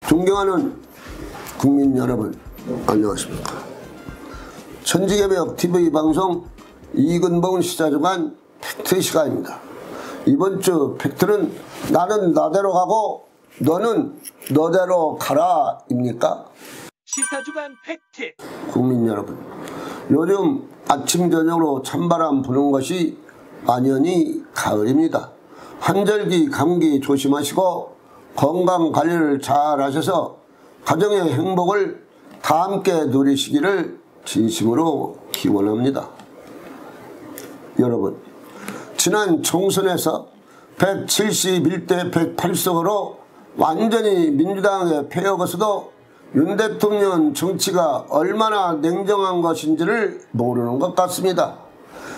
존경하는 국민 여러분, 안녕하십니까. 천지개벽 TV 방송 이근봉 시사주간 팩트 시간입니다. 이번 주 팩트는 나는 나대로 가고 너는 너대로 가라 입니까? 시사주간 팩트. 국민 여러분, 요즘 아침 저녁으로 찬바람 부는 것이 만연히 가을입니다. 한절기 감기 조심하시고 건강관리를 잘 하셔서 가정의 행복을 다 함께 누리시기를 진심으로 기원합니다. 여러분, 지난 총선에서 171대 108석으로 완전히 민주당에 패역해서도 윤 대통령은 정치가 얼마나 냉정한 것인지를 모르는 것 같습니다.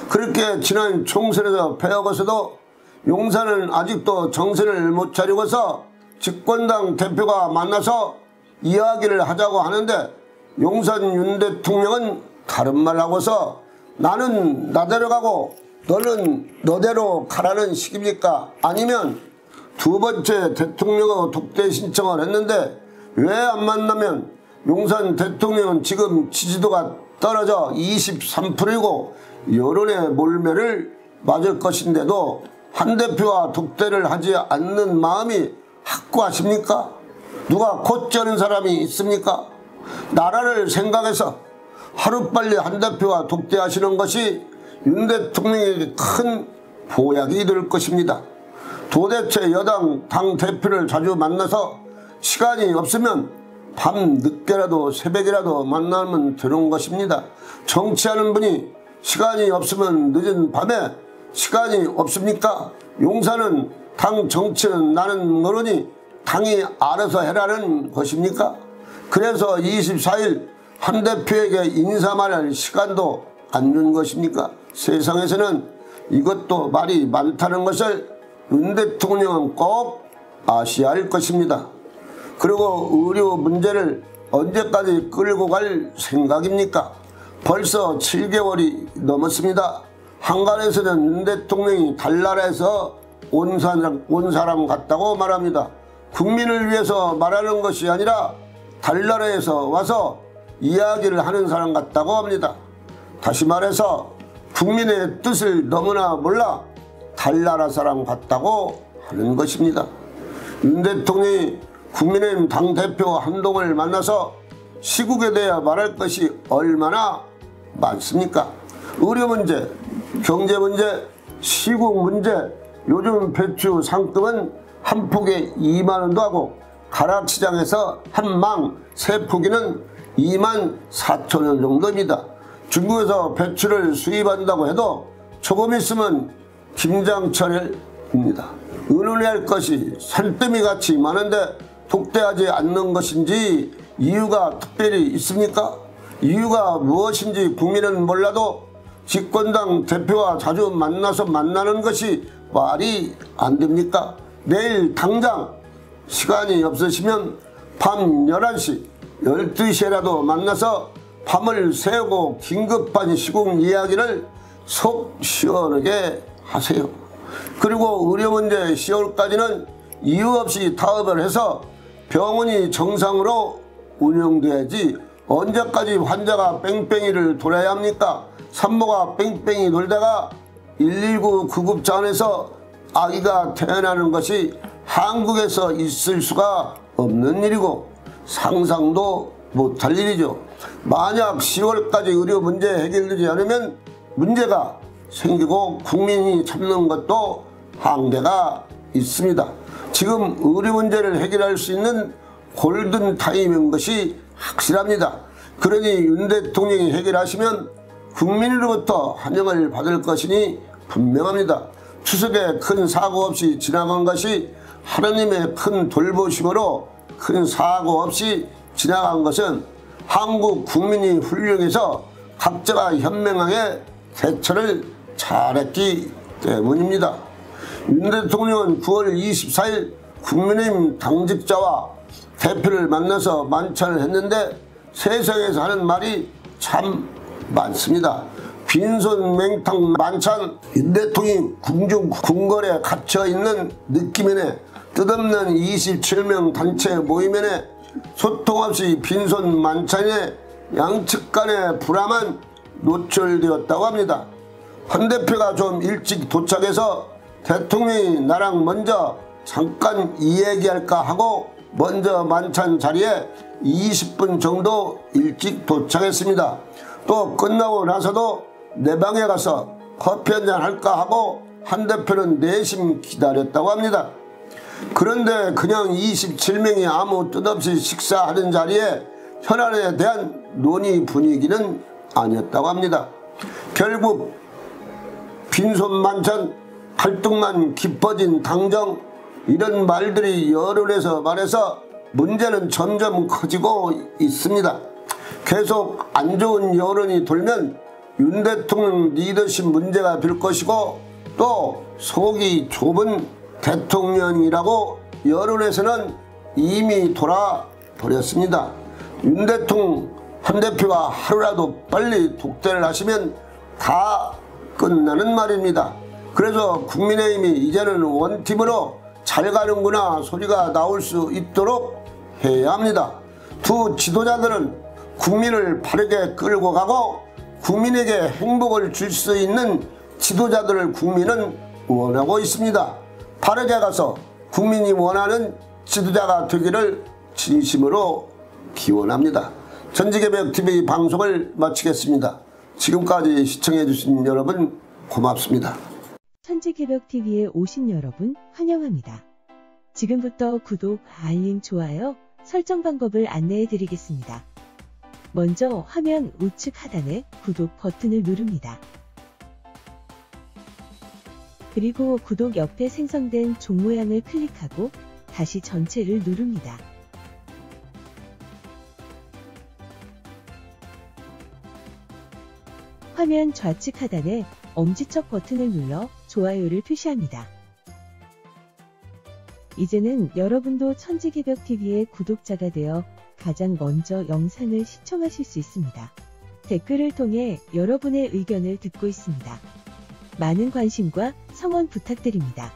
그렇게 지난 총선에서 패역해서도 용산은 아직도 정신을 못 차리고서 집권당 대표가 만나서 이야기를 하자고 하는데 용산 윤 대통령은 다른 말 하고서 나는 나대로 가고 너는 너대로 가라는 식입니까? 아니면 두 번째 대통령의 독대 신청을 했는데 왜 안 만나면 용산 대통령은 지금 지지도가 떨어져 23%이고 여론의 몰매를 맞을 것인데도 한 대표와 독대를 하지 않는 마음이 확고하십니까? 누가 곧지않은 사람이 있습니까? 나라를 생각해서 하루빨리 한 대표와 독대하시는 것이 윤 대통령에게 큰 보약이 될 것입니다. 도대체 여당 당 대표를 자주 만나서 시간이 없으면 밤 늦게라도 새벽이라도 만나면 되는 것입니다. 정치하는 분이 시간이 없으면 늦은 밤에 시간이 없습니까? 용산은 당 정치는 나는 모르니 당이 알아서 해라는 것입니까? 그래서 24일 한 대표에게 인사말할 시간도 안 준 것입니까? 세상에서는 이것도 말이 많다는 것을 윤 대통령은 꼭 아셔야 할 것입니다. 그리고 의료 문제를 언제까지 끌고 갈 생각입니까? 벌써 7개월이 넘었습니다. 한간에서는 윤 대통령이 달나라에서 온 사람 같다고 말합니다. 국민을 위해서 말하는 것이 아니라 달나라에서 와서 이야기를 하는 사람 같다고 합니다. 다시 말해서 국민의 뜻을 너무나 몰라 달나라 사람 같다고 하는 것입니다. 윤 대통령이 국민의힘 당대표 한동을 만나서 시국에 대해 말할 것이 얼마나 많습니까? 의료 문제, 경제 문제, 시국 문제, 요즘 배추 상금은 한 폭에 2만원도 하고 가락시장에서 한 망 세 포기는 2만 4천원 정도입니다. 중국에서 배추를 수입한다고 해도 조금 있으면 김장철입니다. 의논해야 할 것이 산더미같이 많은데 독대하지 않는 것인지 이유가 특별히 있습니까? 이유가 무엇인지 국민은 몰라도 집권당 대표와 자주 만나서 만나는 것이 말이 안 됩니까? 내일 당장 시간이 없으시면 밤 11시, 12시에라도 만나서 밤을 새우고 긴급한 시국 이야기를 속 시원하게 하세요. 그리고 의료 문제 10월까지는 이유 없이 타협을 해서 병원이 정상으로 운영돼야지 언제까지 환자가 뺑뺑이를 돌아야 합니까? 산모가 뺑뺑이 돌다가 119 구급차 안에서 아기가 태어나는 것이 한국에서 있을 수가 없는 일이고 상상도 못할 일이죠. 만약 10월까지 의료 문제 해결되지 않으면 문제가 생기고 국민이 참는 것도 한계가 있습니다. 지금 의료 문제를 해결할 수 있는 골든타임인 것이 확실합니다. 그러니 윤 대통령이 해결하시면 국민으로부터 환영을 받을 것이니 분명합니다. 추석에 큰 사고 없이 지나간 것이 하나님의 큰 돌보심으로 큰 사고 없이 지나간 것은 한국 국민이 훌륭해서 각자가 현명하게 대처를 잘했기 때문입니다. 윤 대통령은 9월 24일 국민의힘 당직자와 대표를 만나서 만찬을 했는데 세상에서 하는 말이 참 많습니다. 빈손 맹탕 만찬, 윤 대통령이 궁중 궁궐에 갇혀있는 느낌이네. 뜻없는 27명 단체 모임에네. 소통 없이 빈손 만찬에 양측 간의 불화만 노출되었다고 합니다. 한 대표가 좀 일찍 도착해서 대통령이 나랑 먼저 잠깐 이 얘기할까 하고 먼저 만찬 자리에 20분 정도 일찍 도착했습니다. 또 끝나고 나서도 내 방에 가서 커피 한잔 할까 하고 한 대표는 내심 기다렸다고 합니다. 그런데 그냥 27명이 아무 뜻 없이 식사하는 자리에 현안에 대한 논의 분위기는 아니었다고 합니다. 결국 빈손 만찬, 갈등만 깊어진 당정, 이런 말들이 여론에서 말해서 문제는 점점 커지고 있습니다. 계속 안 좋은 여론이 돌면 윤 대통령 리더십 문제가 될 것이고 또 속이 좁은 대통령이라고 여론에서는 이미 돌아버렸습니다. 윤 대통령 한 대표가 하루라도 빨리 독대를 하시면 다 끝나는 말입니다. 그래서 국민의힘이 이제는 원팀으로 잘 가는구나 소리가 나올 수 있도록 해야 합니다. 두 지도자들은 국민을 바르게 끌고 가고 국민에게 행복을 줄 수 있는 지도자들을 국민은 원하고 있습니다. 바르게 가서 국민이 원하는 지도자가 되기를 진심으로 기원합니다. 전지개벽TV 방송을 마치겠습니다. 지금까지 시청해주신 여러분 고맙습니다. 천지개벽TV에 오신 여러분 환영합니다. 지금부터 구독, 알림, 좋아요, 설정 방법을 안내해 드리겠습니다. 먼저 화면 우측 하단에 구독 버튼을 누릅니다. 그리고 구독 옆에 생성된 종 모양을 클릭하고 다시 전체를 누릅니다. 화면 좌측 하단에 엄지척 버튼을 눌러 좋아요를 표시합니다. 이제는 여러분도 천지개벽TV의 구독자가 되어 가장 먼저 영상을 시청하실 수 있습니다. 댓글을 통해 여러분의 의견을 듣고 있습니다. 많은 관심과 성원 부탁드립니다.